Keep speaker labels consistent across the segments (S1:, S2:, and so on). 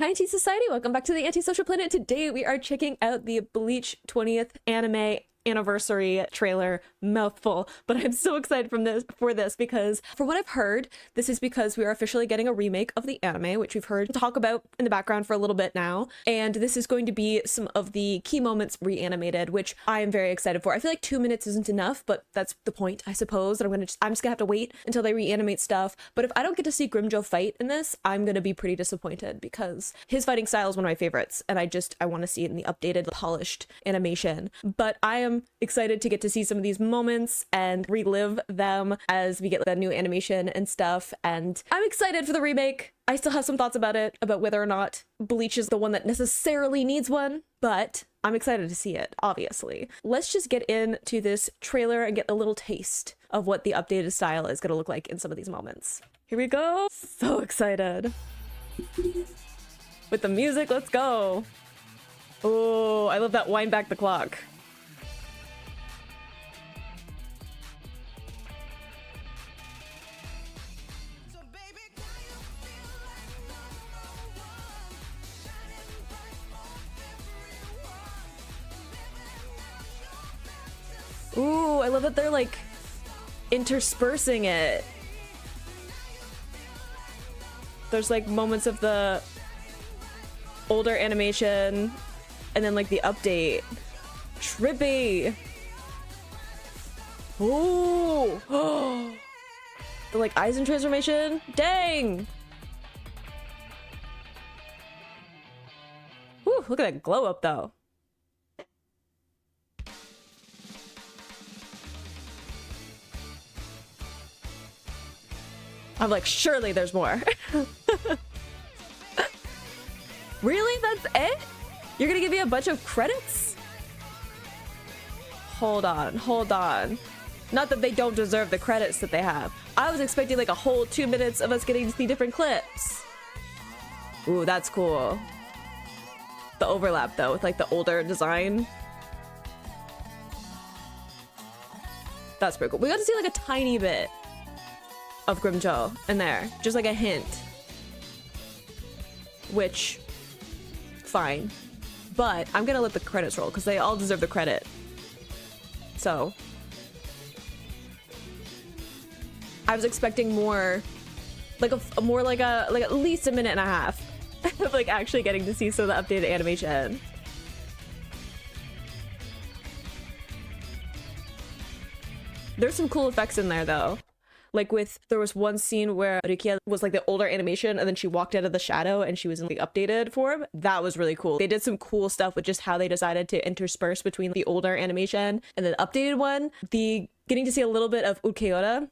S1: Hi, Tea Society. Welcome back to the Antisocial Planet. Today we are checking out the Bleach 20th anime anniversary trailer. Mouthful, but I'm so excited for this because from what I've heard, this is because we are officially getting a remake of the anime, which we've heard talk about in the background for a little bit now, and this is going to be some of the key moments reanimated, which I am very excited for. I feel like 2 minutes isn't enough, but that's the point, I suppose, that I'm just gonna have to wait until they reanimate stuff. But if I don't get to see Grimmjow fight in this, I'm gonna be pretty disappointed because his fighting style is one of my favorites, and I want to see it in the updated, polished animation. But I am excited to get to see some of these moments and relive them as we get the new animation and stuff, and I'm excited for the remake. I still have some thoughts about it, about whether or not Bleach is the one that necessarily needs one, but I'm excited to see it, obviously. Let's just get into this trailer and get a little taste of what the updated style is going to look like in some of these moments. Here we go. So excited. With the music, let's go. Oh, I love that wind back the clock. Ooh, I love that they're like interspersing it. There's like moments of the older animation and then like the update. Trippy. Ooh. The like Aizen transformation. Dang. Ooh, look at that glow up though. I'm like, surely there's more. Really? That's it? You're gonna give me a bunch of credits? Hold on, hold on. Not that they don't deserve the credits that they have. I was expecting like a whole 2 minutes of us getting to see different clips. Ooh, that's cool. The overlap though, with like the older design. That's pretty cool. We got to see like a tiny bit of Grimmjow in there, just like a hint, which fine, but I'm gonna let the credits roll because they all deserve the credit. So I was expecting more, like like at least a minute and a half of like actually getting to see some of the updated animation. There's some cool effects in there though. Like there was one scene where Rikia was like the older animation and then she walked out of the shadow and she was in the updated form. That was really cool. They did some cool stuff with just how they decided to intersperse between the older animation and the updated one. The getting to see a little bit of Ukeota.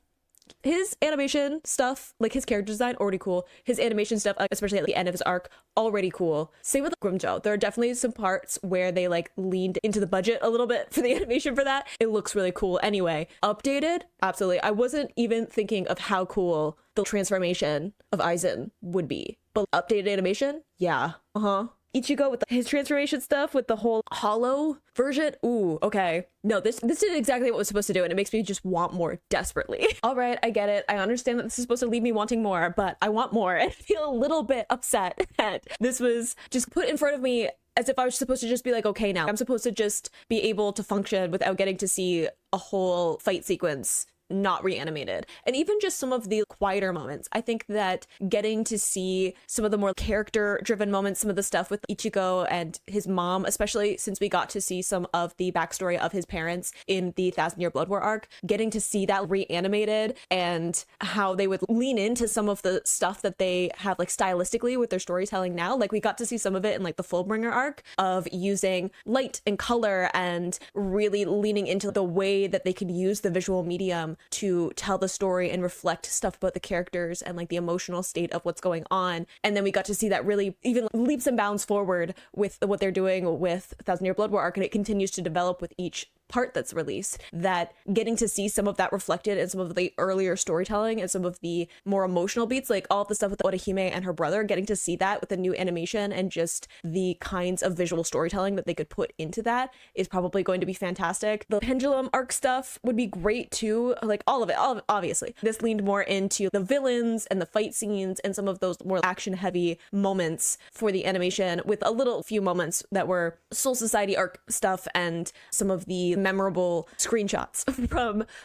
S1: His animation stuff, like his character design, already cool. His animation stuff, especially at the end of his arc, already cool. Same with Grimmjow. There are definitely some parts where they like leaned into the budget a little bit for the animation for that. It looks really cool. Anyway, updated, absolutely. I wasn't even thinking of how cool the transformation of Aizen would be, but updated animation, yeah, Ichigo with his transformation stuff with the whole hollow version. Ooh, okay. No, this did exactly what it was supposed to do, and it makes me just want more desperately. All right, I get it. I understand that this is supposed to leave me wanting more, but I want more and I feel a little bit upset that this was just put in front of me as if I was supposed to just be like, okay, now I'm supposed to just be able to function without getting to see a whole fight sequence not reanimated. And even just some of the quieter moments, I think that getting to see some of the more character driven moments, some of the stuff with Ichigo and his mom, especially since we got to see some of the backstory of his parents in the 1,000-Year Blood War arc, getting to see that reanimated and how they would lean into some of the stuff that they have like stylistically with their storytelling now. Like we got to see some of it in like the Fullbringer arc of using light and color and really leaning into the way that they could use the visual medium to tell the story and reflect stuff about the characters and like the emotional state of what's going on. And then we got to see that really even leaps and bounds forward with what they're doing with 1,000-Year Blood War arc, and it continues to develop with each part that's released, that getting to see some of that reflected in some of the earlier storytelling and some of the more emotional beats, like all of the stuff with Orihime and her brother, getting to see that with the new animation and just the kinds of visual storytelling that they could put into that is probably going to be fantastic. The pendulum arc stuff would be great too, like all of it, obviously. This leaned more into the villains and the fight scenes and some of those more action heavy moments for the animation, with a little few moments that were Soul Society arc stuff and some of the memorable screenshots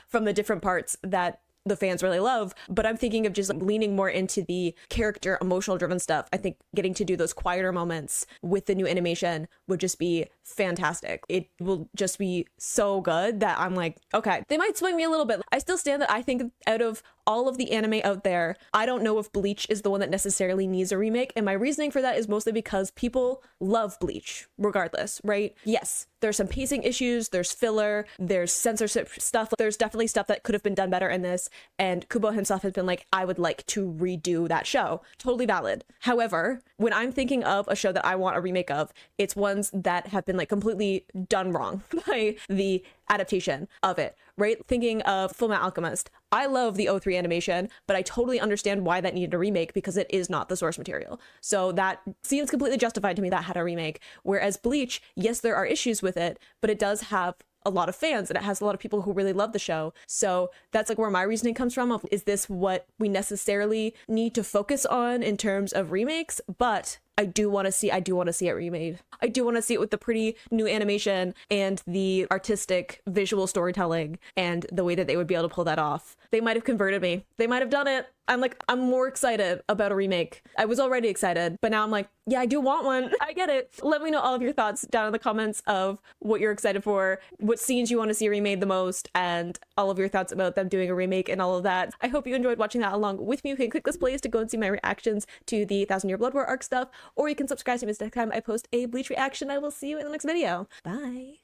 S1: from the different parts that the fans really love. But I'm thinking of just like leaning more into the character emotional driven stuff. I think getting to do those quieter moments with the new animation would just be fantastic. It will just be so good that I'm like, okay, they might swing me a little bit. I still stand that I think out of all of the anime out there, I don't know if Bleach is the one that necessarily needs a remake. And my reasoning for that is mostly because people love Bleach regardless, right? Yes, there's some pacing issues, there's filler, there's censorship stuff. There's definitely stuff that could have been done better in this. And Kubo himself has been like, I would like to redo that show. Totally valid. However, when I'm thinking of a show that I want a remake of, it's ones that have been like completely done wrong by the adaptation of it, right? Thinking of Fullmetal Alchemist. I love the O3 animation, but I totally understand why that needed a remake because it is not the source material. So that seems completely justified to me that had a remake. Whereas Bleach, yes, there are issues with it, but it does have a lot of fans and it has a lot of people who really love the show. So that's like where my reasoning comes from of, is this what we necessarily need to focus on in terms of remakes? But I do want to see it remade. I do want to see it with the pretty new animation and the artistic visual storytelling and the way that they would be able to pull that off. They might have converted me. They might have done it. I'm more excited about a remake. I was already excited, but now I'm like, yeah, I do want one. I get it. Let me know all of your thoughts down in the comments of what you're excited for, what scenes you want to see remade the most, and all of your thoughts about them doing a remake and all of that. I hope you enjoyed watching that along with me. You can click this playlist to go and see my reactions to the 1000-Year Blood War arc stuff, or you can subscribe to me next time I post a Bleach reaction. I will see you in the next video. Bye.